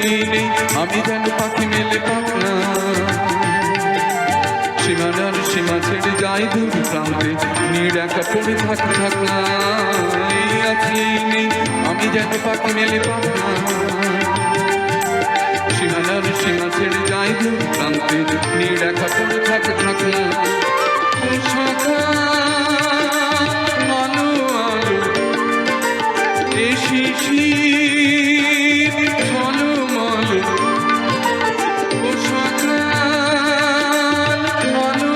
আছেই নেই আমি যেন পাখি মেলে পাখনা সীমানার সীমা ছেড়ে যাই দূর প্রান্তে নীড় একা পড়ে থাকনা এই আছেই নেই আমি যেন পাখি মেলে পাখনা সীমানার সীমা ছেড়ে যাই দূর প্রান্তে নীড় একা পড়ে থাকনা শাখা আলো আলো এ শিশির ঝলমল ও সকাল আলো আলো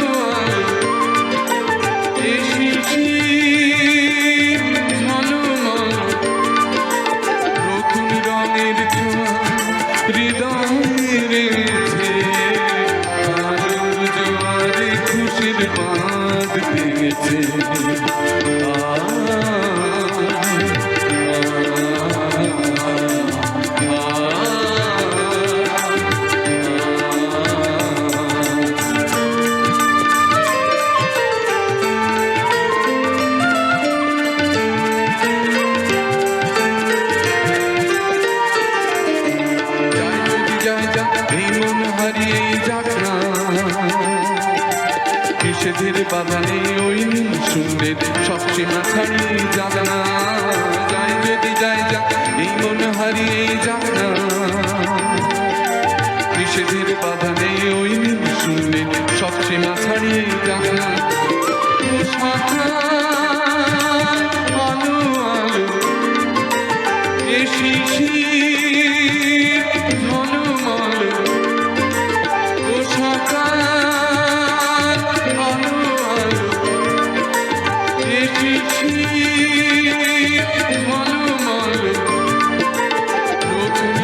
এ শিশির ঝলমল নতুন রঙের ছোঁয়া হৃদয়ে রেখে আলোর জোয়ারে খুশির বাঁধ ভেঙেছে নিষেধের বাধা নেই ওই শূন্যের সব সীমা ছাড়িয়ে যাক না যাই যদি যাই যা এই মন হারিয়ে যাক না নিষেধের বাধা নেই ওই শূন্যের সব সীমা ছাড়িয়ে যাক না আলো আলো এ শিশির ঝলমল ও সকাল ঝলমল নতুন